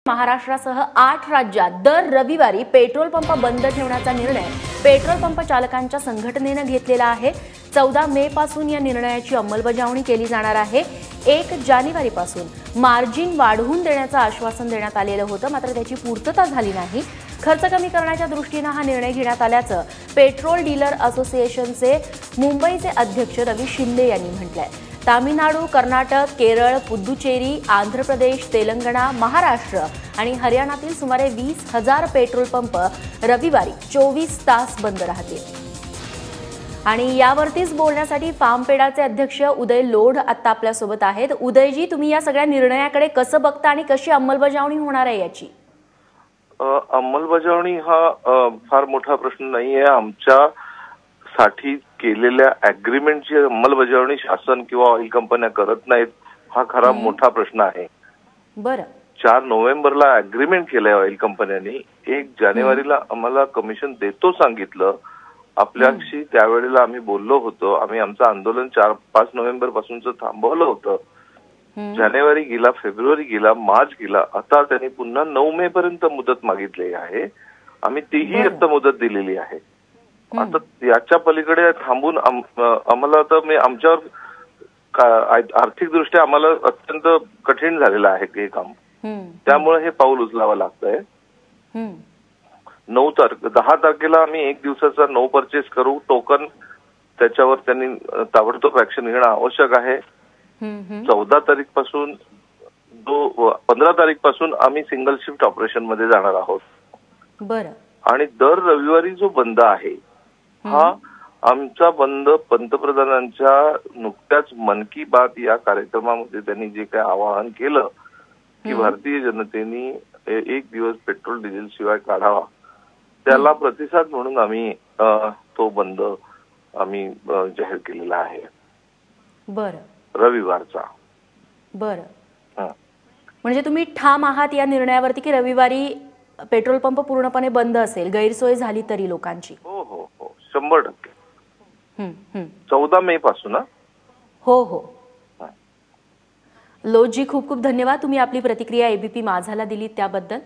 महाराष्ट्रासह 8 राज्यात दर रविवारी पेट्रोल पंप बंद ठेवण्याचा निर्णय पेट्रोल पंप चालकांच्या संघटनेने घेतलेला आहे। 14 मे पासून या निर्णयाची अंमलबजावणी केली जाणार आहे। 1 जानेवारी पासून मार्जिन वाढवून देण्याचं आश्वासन देण्यात आलेलं होतं, मात्र त्याची पूर्तता झाली नाही। खर्च कमी करण्याच्या दृष्टीने हा निर्णय घेण्यात आल्याचं पेट्रोल डीलर असोसिएशनचे मुंबईचे अध्यक्ष रवी शिंदे यांनी म्हटलंय। तामिळनाडू, कर्नाटक, केरळ, पुदुचेरी, आंध्र प्रदेश, तेलंगणा, महाराष्ट्र आणि हरियाणातील सुमारे 20,000 पेट्रोल पंप रविवारी 24 तास बंद राहतील। आणि यावरतीच बोलण्यासाठी फार्मपेडाचे अध्यक्ष उदय लोढ आता आपल्या सोबत आहेत। उदयजी, तुम्ही या सगळ्या निर्णयाकडे कसं बघता आणि कशी अंमलबजावणी होणार आहे याची? अंमलबजावणी हा फार मोठा प्रश्न नाहीये। आमच्या साठी केलेल्या अग्रीमेंटची अंमलबजावणी शासन किंवा ऑइल कंपन्या करत नाहीत, हा खरा मोठा प्रश्न आहे। बरं, 4 नोव्हेंबरला अग्रीमेंट केलंय ऑइल कंपन्यांनी। 1 जानेवारीला आम्हाला कमिशन देतो सांगितलं आपल्याशी। त्यावेळेला आम्ही बोललो होतो, आम्ही आमचं आंदोलन 4-5 नोव्हेंबर पासूनच थांबवलं होतं। जानेवारी गेला, फेब्रुवारी गेला, मार्च गेला, आता त्यांनी पुन्हा 9 मे पर्यंत मुदत मागितली आहे। आम्ही तीही आता मुदत दिलेली आहे। आता याच्या पलीकडे थांबून आम्हाला आता आमच्यावर आर्थिकदृष्ट्या आम्हाला अत्यंत कठीण झालेलं आहे हे काम। त्यामुळे हे पाऊल उचलावं लागतंय। 10 तारखेला आम्ही 1 दिवसाचा नो परचेस करू टोकन, त्याच्यावर त्यांनी ताबडतोब ऍक्शन घेणं आवश्यक आहे। 14 तारीख पासून 15 तारीख पासून आम्ही सिंगल शिफ्ट ऑपरेशन मध्ये जाणार आहोत। बरं, आणि दर रविवारी जो बंद आहे हा आमचा बंद पंतप्रधानांच्या नुकत्याच मन की बात या कार्यक्रमामध्ये त्यांनी जे काही आवाहन केलं की भारतीय जनतेने 1 दिवस पेट्रोल डिझेल शिवाय काढावा, त्याला प्रतिसाद म्हणून आम्ही तो बंद आम्ही जाहीर केलेला आहे। बरं, रविवारचा। बरं, म्हणजे तुम्ही ठाम आहात या निर्णयावरती की रविवारी पेट्रोल पंप पूर्णपणे बंद असेल, गैरसोय झाली तरी लोकांची? हो हो हो, 100%। 14 मे पासून। हो हो। लोढजी, खूप खूप धन्यवाद, तुम्ही आपली प्रतिक्रिया एबीपी माझाला दिली त्याबद्दल।